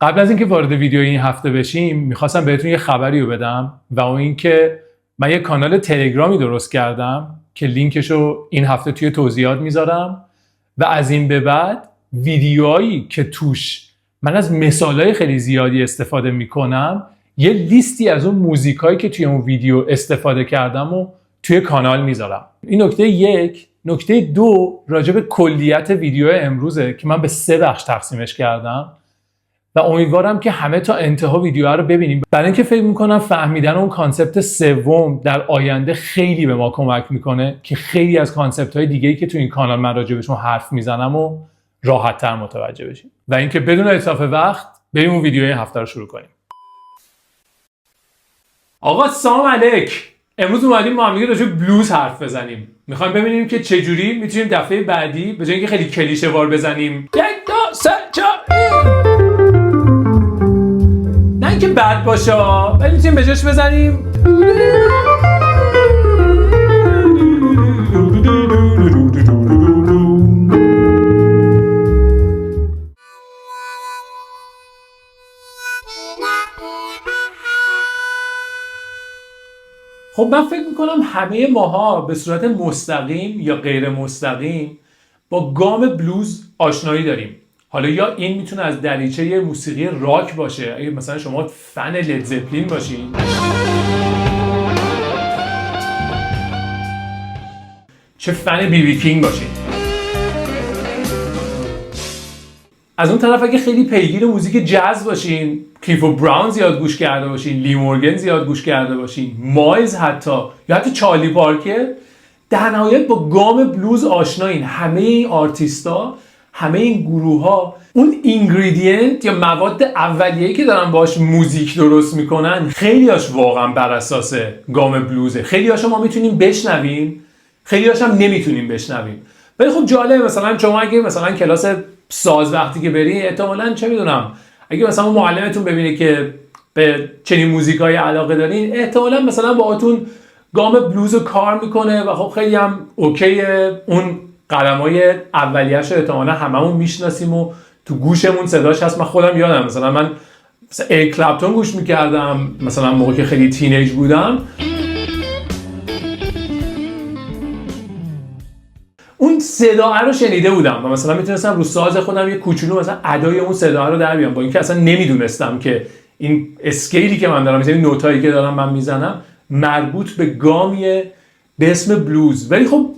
قبل از اینکه وارد ویدیو این هفته بشیم میخواستم بهتون یه خبری رو بدم و اون اینکه من یه کانال تلگرامی درست کردم که لینکشو این هفته توی توضیحات میذارم و از این به بعد ویدیوهایی که توش من از مثالای خیلی زیادی استفاده میکنم یه لیستی از اون موزیکایی که توی اون ویدیو استفاده کردم و توی کانال میذارم. این نکته یک. نکته دو راجع به کلیت ویدیو امروزه که من به 3 بخش تقسیمش کردم و امیدوارم که همه تا انتها ویدیو رو ببینیم، برای اینکه فکر میکنم فهمیدن اون کانسپت سوم در آینده خیلی به ما کمک میکنه که خیلی از کانسپت های دیگه‌ای که تو این کانال من راجع بهشون حرف میزنم و راحت تر متوجه بشیم. و اینکه بدون اتلاف وقت بریم اون ویدیو این هفته رو شروع کنیم. آقا سلام علیک. امروز اومدیم با هم دیگه راجع به بلوز حرف بزنیم. میخوایم ببینیم که چجوری میتونیم دفعه بعدی به جای اینکه خیلی کلیشه وار بزنیم 1 2 3 4 نه اینکه بد باشه ولی میتونیم به جاش بزنیم خب من فکر میکنم همه ماها به صورت مستقیم یا غیر مستقیم با گام بلوز آشنایی داریم. حالا یا این میتونه از دریچه موسیقی راک باشه، اگه مثلا شما فن لید زپلین باشین، چه فن بی بی کینگ باشین. از اون طرف اگه خیلی پیگیر موزیک جاز باشین، کلیفورد براون زیاد گوش کرده باشین، لی مورگن زیاد گوش کرده باشین، مایلز حتی یا حتی چارلی پارکر، در نهایت با گام بلوز آشنایین. همه این آرتیستا، همه این گروه‌ها اون اینگریدینت یا مواد اولیه‌ای که دارن باهاش موزیک درست میکنن خیلی‌هاش واقعا بر اساس گام بلوزه. خیلی‌هاش ما میتونیم بشنویم، خیلی‌هاش هم نمیتونیم بشنویم. ولی خب جالبه مثلا شما اگه مثلا کلاس ساز وقتی که بری، احتمالاً چه میدونم اگه مثلا معلمتون ببینه که به چنین موزیکای علاقه دارین، احتمالاً مثلا باهاتون گام بلوز رو کار میکنه و خب خیلی هم اوکیه. اون قدمای اولیه‌اش رو احتمالاً هممون میشناسیم و تو گوشمون صداش هست. من خودم یادم مثلا من ایریک کلپتون گوش میکردم مثلا موقعی که خیلی تینیج بودم. اون صدا رو شنیده بودم و مثلا میتونستم رو ساز خودم یه کوچولو مثلا ادای اون صدا رو در بیارم، با اینکه اصلا نمیدونستم که این اسکیلی که من دارم، مثلا این نوتایی که دارم من میزنم مربوط به گامیه به اسم بلوز. ولی خب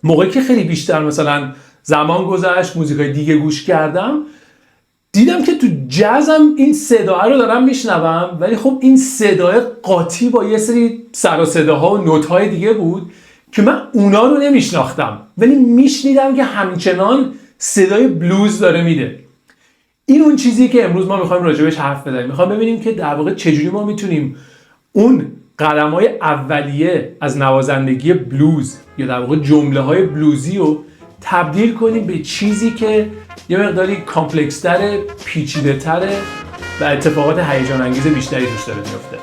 موقعی که خیلی بیشتر مثلا زمان گذشت، موزیکای دیگه گوش کردم، دیدم که تو جازم این صدا رو دارم میشنوم، ولی خب این صدای قاطی با یه سری سر و صداها و نوت‌های دیگه بود که من اونا رو نمیشناختم، ولی میشنیدم که همچنان صدای بلوز داره میده. این اون چیزی که امروز ما میخوایم راجبش حرف بزنیم. میخوام ببینیم که در واقع چجوری ما میتونیم اون قدم‌های اولیه از نوازندگی بلوز یا در واقع جمله‌های بلوزی رو تبدیل کنیم به چیزی که یه مقداری کامپلکس‌تره، پیچیده‌تره و اتفاقات هیجان انگیز بیشتری توش داره میفته.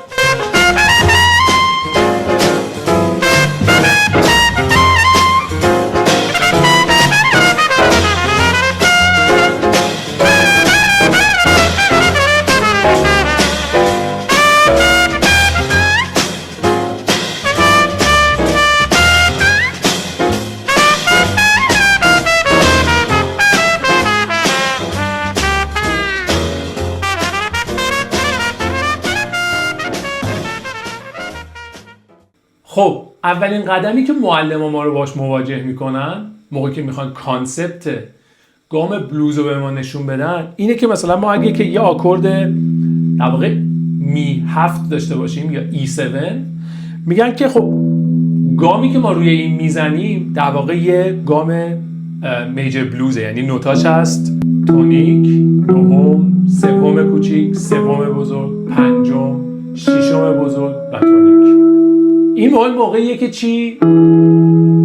خب اولین قدمی که معلم ما رو باش مواجه میکنن موقعی که میخوان کانسپت گام بلوز رو به ما نشون بدن اینه که مثلا ما اگه که یه آکورد در واقع می 7 داشته باشیم یا E7، میگن که خب گامی که ما روی این میزنیم در واقع یه گام میجر بلوزه، یعنی نوتاش هست تونیک، دوم، سوم کوچیک، سوم بزرگ، پنجم، ششم بزرگ و تونیک. این موقعیه که چی؟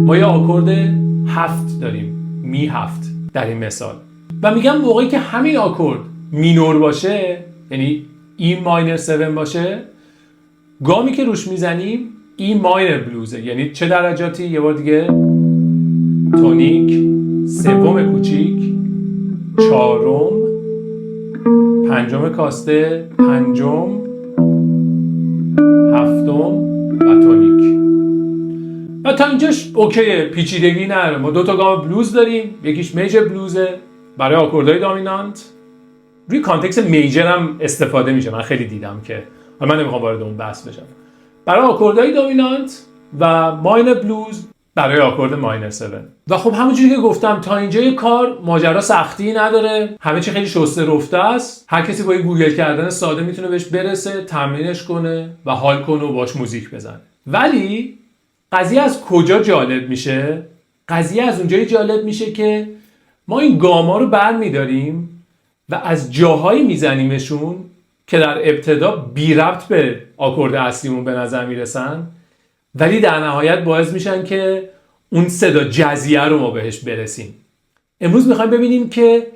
ما یه آکورد 7 داریم، می 7 در این مثال، و میگم موقعی که همین آکورد مینور باشه، یعنی E ماینر 7 باشه، گامی که روش میزنیم E ماینر بلوزه. یعنی چه درجاتی؟ یه بار دیگه تونیک، سوم کوچیک، چهارم، پنجم کاسته، پنجم، هفتم و تونیک. و تا اینجاش اوکیه، پیچیدگی نداره. ما 2 تا گام بلوز داریم، یکیش میجر بلوزه برای آکوردهای دامینانت. روی کانتکست میجر هم استفاده میشه، من خیلی دیدم که، من نمیخوام وارد اون بحث بشم. برای آکوردهای دامینانت و ماینر بلوز برای آکورد ماینر 7. و خب همونجوری که گفتم تا اینجای کار ماجرا سختی نداره، همه چی خیلی شسته رفته است. هر کسی با یه گوگل کردن ساده میتونه بهش برسه، تمرینش کنه و حال کنه و باش موزیک بزنه. ولی قضیه از کجا جالب میشه؟ قضیه از اونجایی جالب میشه که ما این گاما رو برمیداریم و از جاهایی میزنیمشون که در ابتدا بی ربط به آکورد اصلیمون به نظر میرسن، ولی در نهایت باعث میشن که اون صدا جزیه رو ما بهش برسیم. امروز میخوایم ببینیم که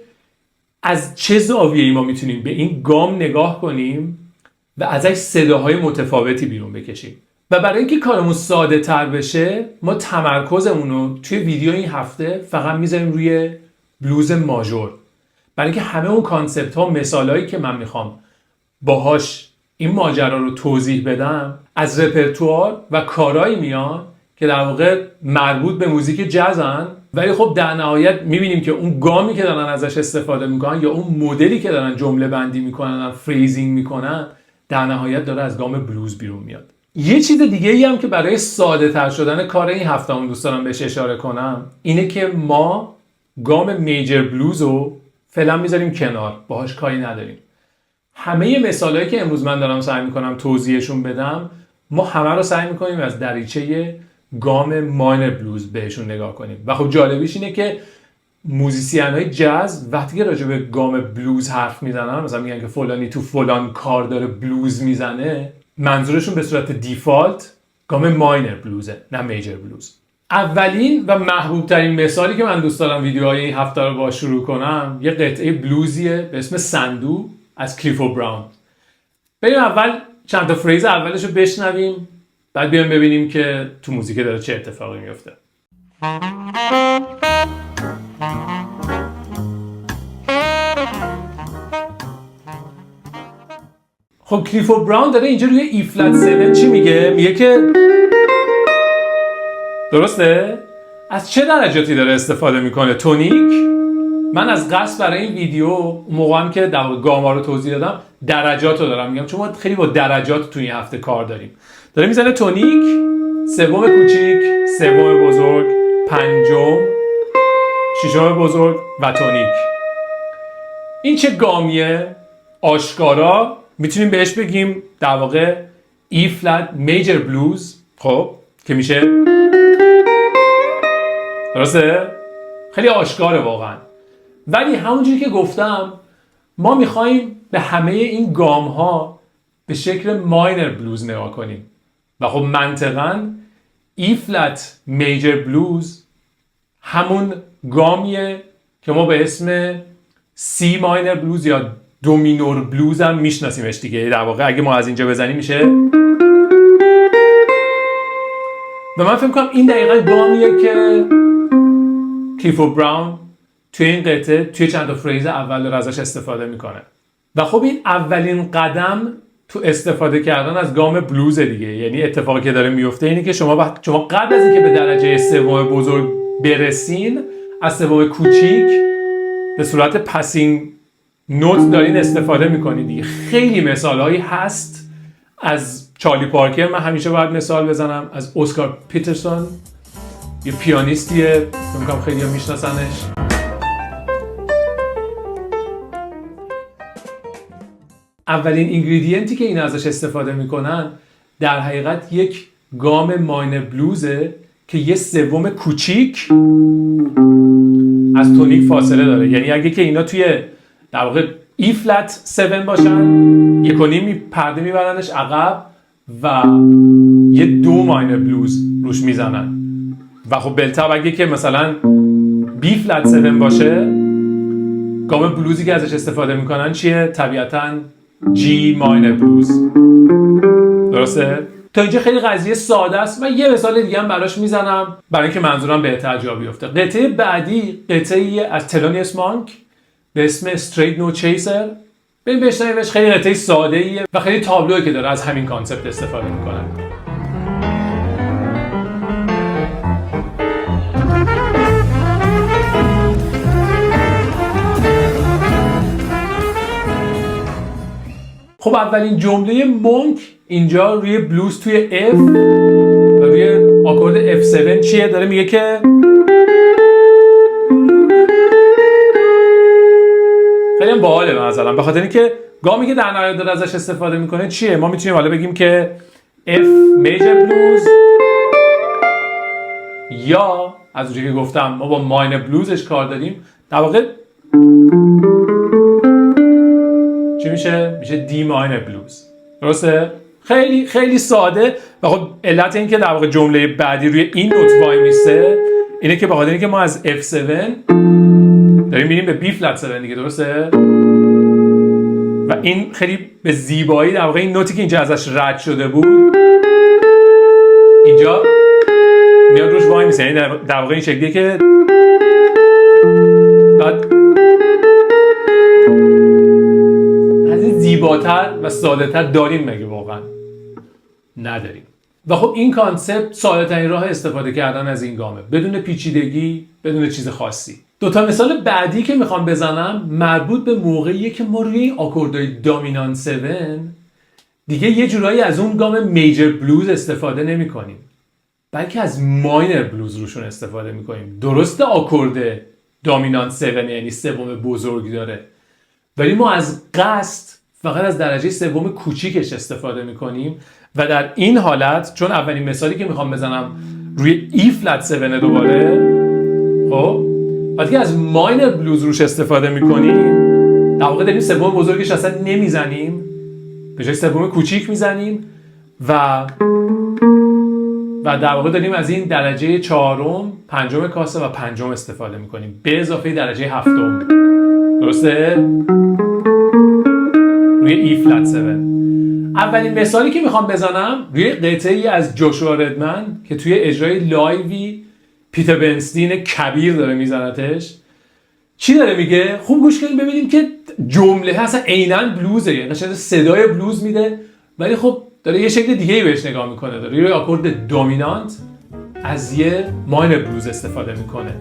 از چه زاویه‌ای ما میتونیم به این گام نگاه کنیم و ازش صداهای متفاوتی بیرون بکشیم. و برای اینکه کارمون ساده تر بشه، ما تمرکزمون رو توی ویدیو این هفته فقط میذاریم روی بلوز ماژور. برای اینکه همه اون کانسپت ها، مثالایی که من میخوام باهاش این ماجرا رو توضیح بدم از رپرتوار و کارایی میان که در واقع مربوط به موزیک جزن، ولی خب در نهایت میبینیم که اون گامی که دارن ازش استفاده میکنن یا اون مدلی که دارن جمله بندی میکنن، فریزینگ میکنن، در نهایت داره از گام بلوز بیرون میاد. یه چیز دیگه ای هم که برای ساده تر شدن کار این هفته هم دوست دارم بهش اشاره کنم اینه که ما گام میجر بلوز رو فعلا میذاریم کنار، باهاش کاری نداریم. همه مثالایی که امروز من دارم سعی میکنم توضیحشون بدم، ما همه رو سعی میکنیم از دریچه گام ماینر بلوز بهشون نگاه کنیم. و خب جالبیش اینه که موزیسین‌های جاز وقتی که راجع به گام بلوز حرف میزنن، مثلا میگن که فلانی تو فلان کار داره بلوز میزنه، منظورشون به صورت دیفالت گام ماینر بلوزه، نه میجر بلوز. اولین و محبوب ترین مثالی که من دوست دارم ویدیوهای این هفته رو با شروع کنم یه قطعه بلوزیه به اسم سندو از کلیفورد براون. بریم اول چند تا فریز اولش رو بشنویم، بعد بیایم ببینیم که تو موزیک داره چه اتفاقی میفته. خب کلیفورد براون داره اینجا روی ای فلت 7 چی میگه؟ میگه که درسته؟ از چه درجاتی داره استفاده میکنه؟ تونیک. من از قصد برای این ویدیو اون موقع هم که در گاما رو توضیح دادم درجات رو دارم میگم، چون ما خیلی با درجات تو این هفته کار داریم. داره میزنه تونیک، سوم کوچیک، سوم بزرگ، پنجم، ششم بزرگ و تونیک. این چه گامیه؟ آشکارا میتونیم بهش بگیم در واقع ای فلت میجر بلوز، خب که میشه، درسته؟ خیلی آشکاره واقعا. ولی همونجوری که گفتم ما میخوایم به همه این گام ها به شکل ماینر بلوز نگاه کنیم و خب منطقاً ای فلت میجر بلوز همون گامیه که ما به اسم سی ماینر بلوز یا دومینور بلوز هم میشناسیمش دیگه. در واقع اگه ما از اینجا بزنیم میشه، و من فکر میکنم این دقیقاً گامیه که کلیفورد براون توی این قطعه توی چند تا فریز اول داره ازش استفاده میکنه. و خب این اولین قدم تو استفاده کردن از گام بلوز دیگه. یعنی اتفاقی که داره میفته اینه که شما قبل از اینکه به درجه سوم بزرگ برسین، از سوم کوچیک به صورت پاسینگ نوت دارین استفاده میکنید دیگه. خیلی مثالهایی هست از چارلی پارکر، من همیشه باید مثال بزنم، از اسکار پیترسون، یه پیانیستیه، میگم خیلی هم میشناسنش. اولین اینگریدینتی که این ازش استفاده میکنن در حقیقت یک گام ماینر بلوزه که یه سوم کوچیک از تونیک فاصله داره. یعنی اگه که اینا توی در واقع ای فلت 7 باشن، یک و نیم پرده میبرنش عقب و یه دو ماینر بلوز روش میزنن. و خب بالطبع اگه که مثلا بی فلت 7 باشه، گام بلوزی که ازش استفاده میکنن چیه؟ طبیعتاً جی ماینر بلوز. درسته؟ تا اینجا خیلی قضیه ساده است و یه مثال دیگه هم براش میزنم برای اینکه منظورم بهتر جا بیفته. قطعه بعدی قطعه از تلونیوس مانک به اسم استریت نو چیسر بریم بشنویمش. خیلی قطعه ساده ایه و خیلی تابلوئه که داره از همین کانسپت استفاده میکنه. خب اولین جمله مونک اینجا روی بلوز توی F و روی آکورد F7 چیه؟ داره میگه که خیلی هم باحاله به نظرم، به خاطر اینکه گامی که در نهایت داره ازش استفاده میکنه چیه؟ ما میتونیم حالا بگیم که F میجر بلوز، یا از اونجایی که گفتم ما با ماینر بلوزش کار داریم، در واقع چی میشه؟ میشه دی ماینر بلوز. درسته؟ خیلی خیلی ساده. و خب علت این که در واقع جمله بعدی روی این نوت وای میسته اینه که به خاطر اینکه ما از F7 داریم میریم به B flat 7 دیگه. درسته؟ و این خیلی به زیبایی در واقع این نوتی که اینجا ازش رد شده بود اینجا میاد روش وای میسته. یعنی در واقع این شکلیه که بعد از این زیباتر و ساده تر داریم مگه واقعا؟ نداریم. و خب این کانسپت ساده ترین راه استفاده کردن از این گامه، بدون پیچیدگی، بدون چیز خاصی. دوتا مثال بعدی که میخوام بزنم مربوط به موقعیه که ما روی این آکوردهای دامینانت 7 دیگه یه جورایی از اون گام میجر بلوز استفاده نمی کنیم، بلکه از ماینر بلوز روشون استفاده می کنیم. درسته آکورد دامینانت 7 یعنی سوم بزرگ داره، ولی ما از قصد فقط از درجه سوم کوچیکش استفاده می کنیم. و در این حالت چون اولین مثالی که میخوام بزنم روی E flat 7 دوباره، خب وقتی از ماینر بلوز روش استفاده میکنیم در واقع داریم سوم بزرگش اصلا نمیزنیم، به جای سوم کوچیک میزنیم و در واقع داریم از این درجه چهارم، پنجم کاسه و پنجم استفاده میکنیم به اضافه درجه هفتم. درسته؟ روی E flat 7. اولین مثالی که میخوام بزنم روی قطعه‌ای از جوشوا ردمن که توی اجرای لایوی پیتر بنستین کبیر داره میزنتش. چی داره میگه؟ خوب گوش کنیم ببینیم که جمله اصلا عیناً بلوزه، یعنی قشنگ صدای بلوز میده، ولی خب داره یه شکل دیگه‌ای بهش نگاه میکنه. داره روی آکورد دامینانت از یه ماینر بلوز استفاده میکنه.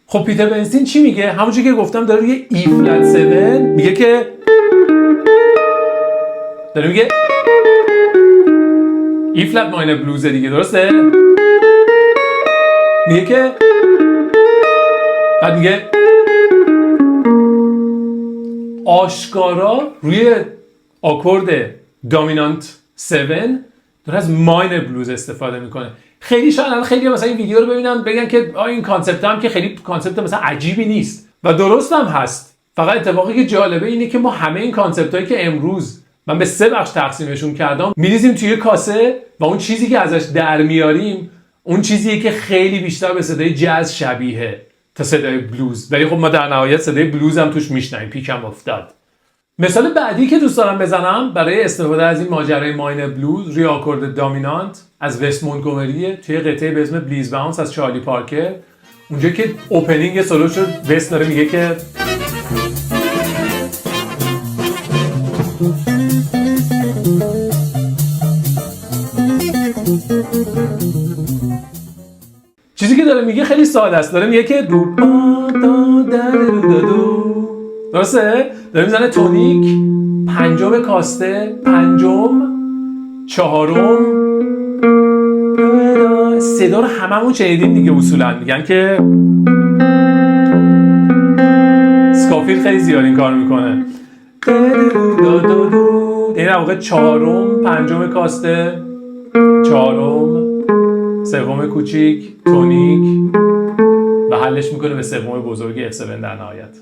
خب پیتر بنستین چی میگه؟ همونجوری که گفتم داره روی E flat 7 میگه که داره میگه E flat minor blues دیگه. درسته؟ میگه که بعد میگه آشکارا روی آکورد دامینانت 7 داره از ماینر بلوز استفاده میکنه. خیلی شاید خیلی مثلا این ویدیو رو ببینن بگن که این کانسپت هم که خیلی کانسپت مثلا عجیبی نیست و درست هم هست. فقط اتفاقی که جالبه اینه که ما همه این کانسپت هایی که امروز من به 3 بخش تقسیمشون کردم میریزیم توی کاسه و اون چیزی که ازش در میاریم اون چیزیه که خیلی بیشتر به صدای جاز شبیه تا صدای بلوز، ولی خب ما در نهایت صدای بلوز هم توش میشنویم، پیکم افتاد. مثال بعدی که دوست دارم بزنم برای استفاده از این ماجرای ماینر بلوز روی آکورد دامینانت از وست مونتگومری توی قطعه به اسم بلیز باونس از چارلی پارکر، اونجا که اوپنینگ سولو شد وست داره میگه که چیزی که داره میگه خیلی ساده است. داره میگه که دو با دا دا دو دو. درسته؟ داره میزنه تونیک، پنجم کاسته، پنجم، چهارم، صدا رو هممون شنیدیم دیگه. اصولا میگن که اسکافیلد خیلی زیاد این کار میکنه. این در واقع چهارم، پنجم کاسته، چهارم، سوم کوچیک، تونیک و حلش میکنه به سوم بزرگی F7 در نهایت.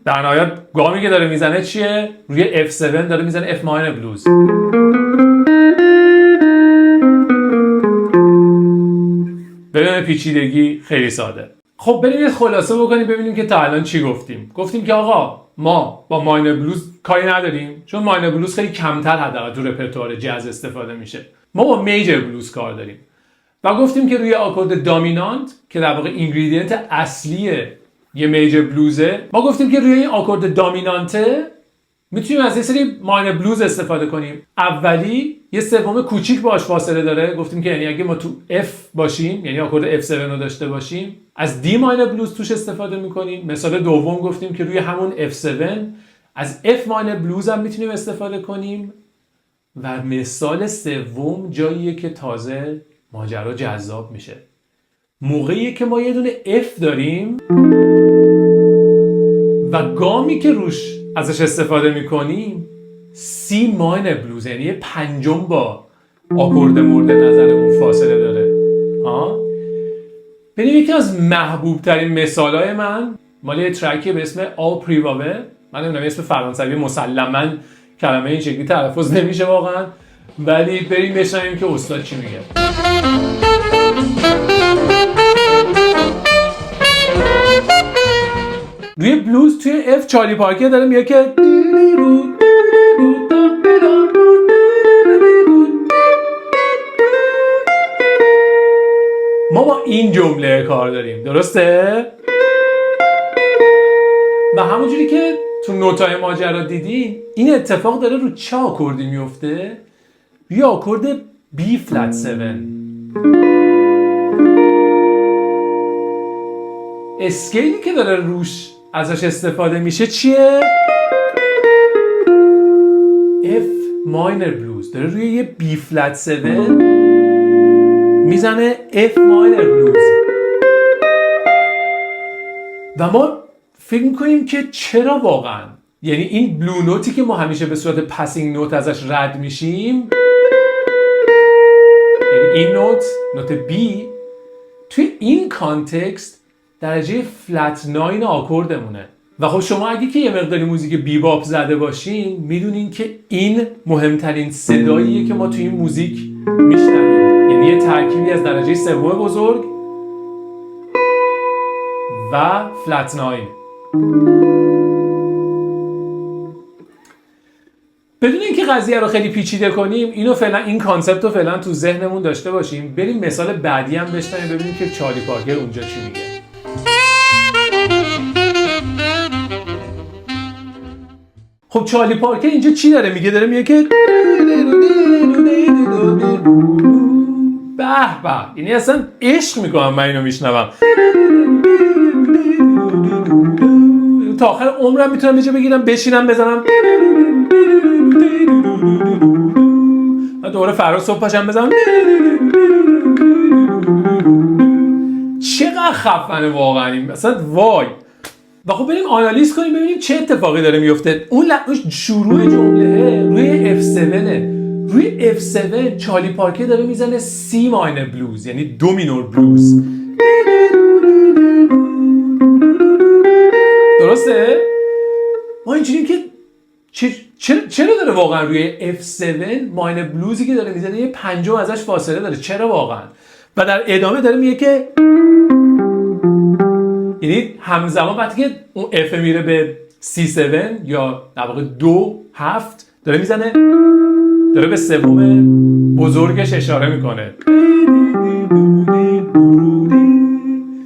در نهایت گامی که داره میزنه چیه؟ روی F7 داره میزنه F ماینر بلوز. بدون پیچیدگی، خیلی ساده. خب بریم یه خلاصه بکنیم ببینیم که تا الان چی گفتیم. گفتیم که آقا ما با ماینر بلوز کاری نداریم چون ماینر بلوز خیلی کمتر حداقل تو رپرتوار جاز استفاده میشه. ما با میجر بلوز کار داریم و گفتیم که روی آکورد دامینانت که در واقع اینگریدینت اصلی یه میجر بلوزه، ما گفتیم که روی این آکورد دامینانته میتونیم از یه سری ماینر بلوز استفاده کنیم. اولی یه سوم کوچیک باش فاصله داره، گفتیم که یعنی اگه ما تو F باشیم، یعنی آکورد F7 رو داشته باشیم، از D ماینر بلوز توش استفاده میکنیم. مثال دوم گفتیم که روی همون F7 از F ماینر بلوز هم میتونیم استفاده کنیم. و مثال سوم جاییه که تازه ماجرا جذاب میشه، موقعیه که ما یه دونه F داریم و گامی که روش ازش استفاده میکنیم C ماینر بلوز، یعنی یه پنجم با آکورد مورد نظرمون فاصله داره. بریم یکی از محبوب ترین مثالای من مال یه ترکی به اسم All Privabe. من نمیدونم اسم فرانسوی مسلماً کلمه این شکلی تلفظ نمیشه واقعا، ولی بریم بشنویم که استاد چی میگه. روی بلوز توی F چارلی پارکر داره میگه که ما با این جمله کار داریم، درسته؟ و همونجوری که تو نوتای ماجرا دیدین این اتفاق داره رو چه آکوردی میفته؟ روی آکورد B flat 7. اسکیلی که داره روش ازش استفاده میشه چیه؟ F minor blues. داره روی یه B flat 7 میزنه F minor blues و ما فکر میکنیم که چرا واقعا، یعنی این بلو نوتی که ما همیشه به صورت پاسینگ نوت ازش رد میشیم، یعنی این نوت B توی این کانتکست درجه فلت 9 آکوردمونه. و خب شما اگه که یه مقداری موزیک بیباپ زده باشین میدونین که این مهمترین صداییه که ما توی این موزیک میشنویم، یعنی یه ترکیبی از درجه سوم بزرگ و فلت 9. بدون اینکه قضیه رو خیلی پیچیده کنیم، این کانسپت رو فعلا تو ذهنمون داشته باشیم. بریم مثال بعدی هم بشنویم ببینیم که چارلی پارکر اونجا چی میگه. خب چارلی پارکر اینجا چی داره میگه؟ داره میگه که به به، اینی اصلا عشق میکنم من اینو میشنوم. تا آخر عمرم میتونم یه جا بگیرم بشینم بزنم و دوباره فردا صبح پاشم بزنم. چقدر خفنه واقعا این، مثلا وای. و خب بریم آنالیز کنیم ببینیم چه اتفاقی داره میفته. اون شروع جمله روی F7 روی F7 چارلی پارکر داره میزنه C ماینر بلوز، یعنی دو مینور بلوز. درسته؟ ما اینجوریم که چرا داره واقعا روی F7 ماینر بلوزی که داره میزنه یه پنجم ازش فاصله داره؟ چرا واقعا؟ و در ادامه داره میگه که یعنی همزمان وقتی که اون F میره به C7 یا در واقع 2-7 داره میزنه، داره به سوم بزرگش اشاره میکنه.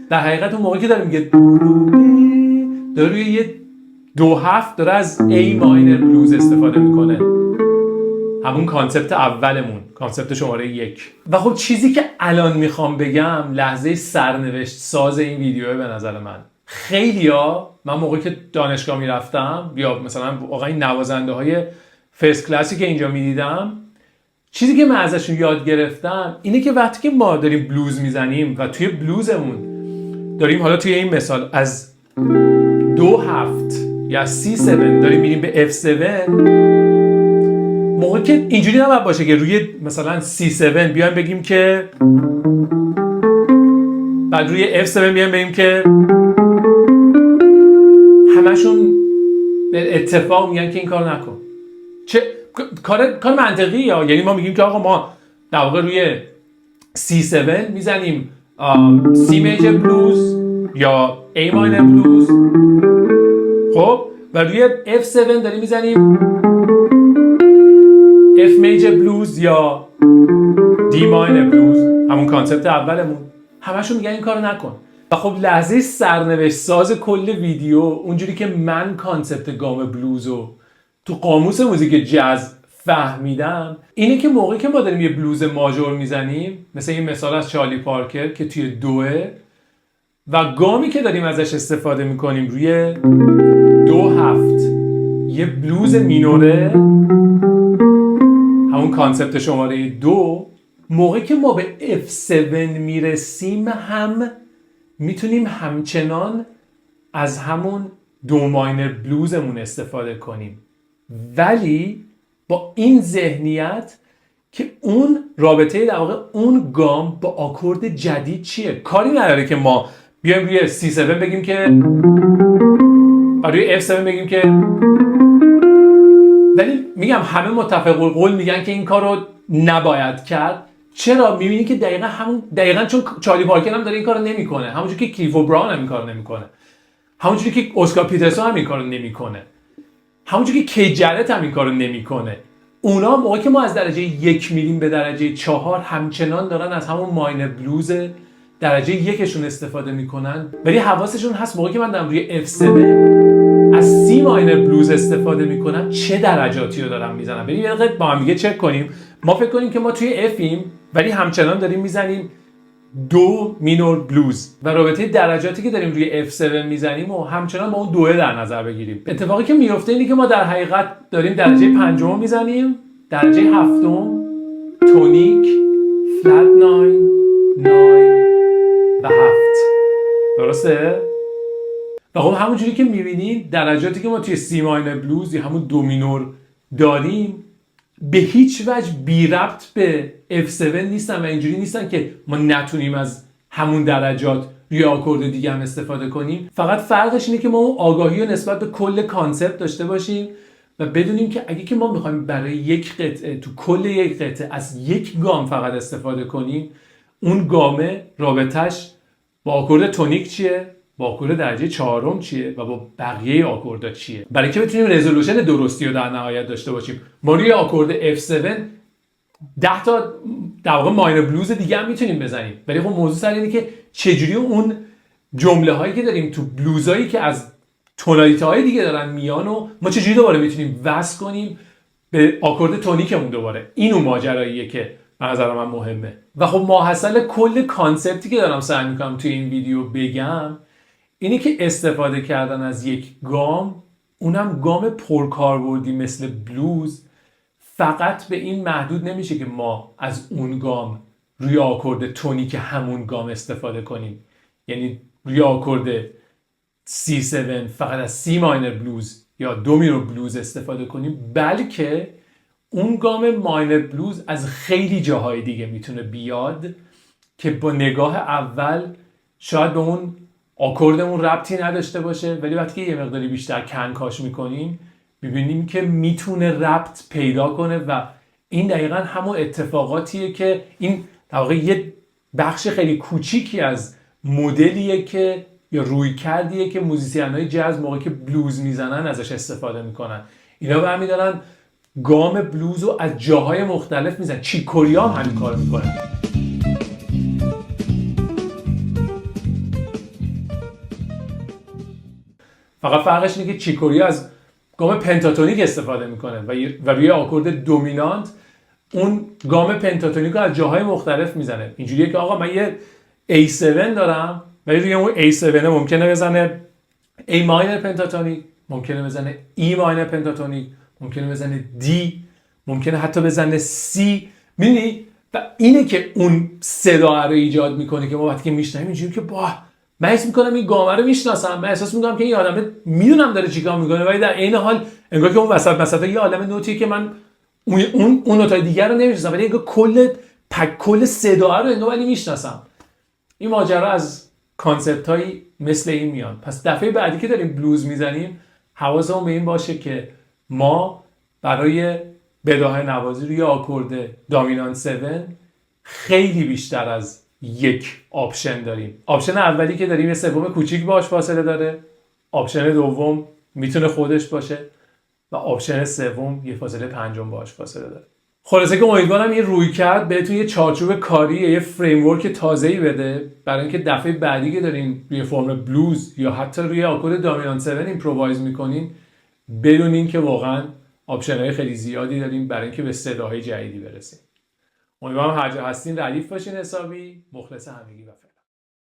در حقیقت اون موقعی که داره میگه داره روی یه 2-7 داره از A ماینر بلوز استفاده میکنه، همون کانسپت اولمون، کانسپت شماره 1. و خب چیزی که الان میخوام بگم لحظه سرنوشت ساز این ویدیوه به نظر من. من موقعی که دانشگاه میرفتم یا مثلا واقعا این نوازنده های فرست کلاسی که اینجا میدیدم، چیزی که من ازشون یاد گرفتم اینه که وقتی که ما داریم بلوز میزنیم و توی بلوزمون داریم، حالا توی این مثال از 2-7 یا C7 داریم میریم به F7، موقعی که اینجوری نباید باشه که روی مثلا C7 بیایم بگیم که بعد روی F7 بیایم بگیم که همشون به اتفاق میگن که این کار نکن. چه کار منطقی یا یعنی ما میگیم که آقا ما در واقع روی C7 میزنیم C major بلوز یا A minor بلوز، خب و روی F7 داریم میزنیم F major بلوز یا دی ماینر بلوز، همون کانسپت اولمون، همشون میگن این کارو نکن. و خب لحظه سرنوشت ساز کل ویدیو، اونجوری که من کانسپت گام بلوزو تو قاموس موزیک جاز فهمیدم، اینه که موقعی که ما داریم یه بلوز ماژور میزنیم، مثل این مثال از چارلی پارکر که توی دوه، و گامی که داریم ازش استفاده میکنیم روی 2/7 یه بلوز مینوره، همون کانسپت شماره 2، موقعی که ما به F7 میرسیم هم میتونیم همچنان از همون دو ماینر بلوزمون استفاده کنیم، ولی با این ذهنیت که اون رابطه در واقع اون گام با آکورد جدید چیه. کاری نداره که ما بیایم روی C7 بگیم که و روی F7 بگیم که، ولی میگم همه متفق القول میگن که این کارو نباید کرد. چرا؟ میبینی که دقیقاً چون چارلی پارکر هم داره این کارو نمیکنه، همونجوری که کلیف براون هم این کارو نمیکنه، همونجوری که اسکار پیترسون هم این کارو نمیکنه، همونجوری که کی جرت هم این کارو نمیکنه. اونا موقعی که ما از درجه 1 میریم به درجه 4 همچنان دارن از همون ماینر بلوز درجه 1شون استفاده میکنن، ولی حواسشون هست موقعی که من دارم روی F7 از C ماینر بلوز استفاده میکنم چه درجاتی رو دارم میزنم. بریم یه دقیقه با هم دیگه چک کنیم. ما فکر کنیم که ما توی Fیم ولی همچنان داریم میزنیم دو مینور بلوز و رابطه درجاتی که داریم روی F7 میزنیم و همچنان با اون دوه در نظر بگیریم. اتفاقی که میفته اینه که ما در حقیقت داریم درجه 5 میزنیم، درجه 7 تونیک، فلت 9 و 7. درسته؟ و خب همونجوری که میبینید درجاتی که ما توی سی ماینر بلوز یا همون دو مینور داریم به هیچ وجه بی ربط به F7 نیستن و اینجوری نیستن که ما نتونیم از همون درجات روی آکورد دیگه هم استفاده کنیم. فقط فرقش اینه که ما اون آگاهی رو نسبت به کل کانسپت داشته باشیم و بدونیم که اگه که ما میخوایم برای یک قطعه تو کل یک قطعه از یک گام فقط استفاده کنیم، اون گامه رابطش با آکورد تونیک چیه، با آکورد درجه 4 چیه و با بقیه آکوردها چیه. برای که بتونیم رزولوشن درستی رو در نهایت داشته باشیم، ما روی آکورد F7 10 تا در واقع ماینر بلوز دیگه هم میتونیم بزنیم، ولی خب موضوع سر اینه که چجوری اون جمله هایی که داریم تو بلوزایی که از تونالیته های دیگه دارن میان و ما چجوری دوباره میتونیم وصل کنیم به آکورد تونیکمون دوباره. این اون ماجراییه که به نظر من مهمه. و خب ماحصل کل کانسپتی که دارم سعی میکنم توی این ویدیو بگم اینه که استفاده کردن از یک گام، اونم گام پرکاربردی مثل بلوز، فقط به این محدود نمیشه که ما از اون گام روی آکورد تونیک همون گام استفاده کنیم، یعنی روی آکورد C7 فقط از C ماینر بلوز یا دو مینور بلوز استفاده کنیم، بلکه اون گام ماینر بلوز از خیلی جاهای دیگه میتونه بیاد که با نگاه اول شاید به اون آکوردمون ربطی نداشته باشه، ولی وقتی که یه مقداری بیشتر کنکاش میکنیم میبینیم که میتونه ربط پیدا کنه و این دقیقا همون اتفاقاتیه که این در واقع یه بخش خیلی کوچیکی از مدلیه که یا روی کردیه که موزیسین‌های جاز موقعی که بلوز میزنن ازش استفاده میکنن. اینا برمی‌دارن گام بلوز رو از جاهای مختلف میزنن. چیک کوریا هم همین کارو میکنه. فقط فرقش اینه که چیک کوریا از گام پنتاتونیک استفاده میکنه و روی آکورد دومینانت اون گام پنتاتونیک رو از جاهای مختلف میزنه. اینجوریه که آقا من یه A7 دارم ولی روی اون A7 ممکنه بزنه A ماینر پنتاتونیک، ممکنه بزنه E ماینر پنتاتونیک، ممکنه بزنه D، ممکنه حتی بزنه C. می‌بینی؟ و اینه که اون صدا رو ایجاد میکنه که ما وقتی که میشنویم اینجوری که من حس میکنم این گامه رو میشناسم، من احساس میکنم که این آدم میدونم داره چیکار میکنه، ولی در عین حال انگار که اون وسط یه عالمه نوتیه که من اون نوتای دیگر رو نمیشناسم، ولی انگار کل صدا رو انگار ولی میشناسم. این ماجرا از کانسپت هایی مثل این میان. پس دفعه بعدی که داریم بلوز میزنیم حواسمون به این باشه که ما برای بداهه نوازی روی آکورد دامینانت 7 خیلی بیشتر از یک آپشن داریم. آپشن اولی که داریم یه سوم کوچیک باش فاصله داره، آپشن دوم میتونه خودش باشه و آپشن سوم یه فاصله پنجم باش فاصله داره. خلاصه که امیدوارم این رویکرد بهتون یه چارچوب کاری یا یه فریمورک تازه‌ای بده برای اینکه دفعه بعدی که دارین روی فرم بلوز یا حتی روی آکورد دامینانت 7 ایمپرووایز میکنین بدونین که واقعا آپشن‌های خیلی زیادی داریم برای اینکه به صداهای جدیدی برسیم. امیدوارم هر جا هستین ردیف باشین حسابی. مخلص همگی و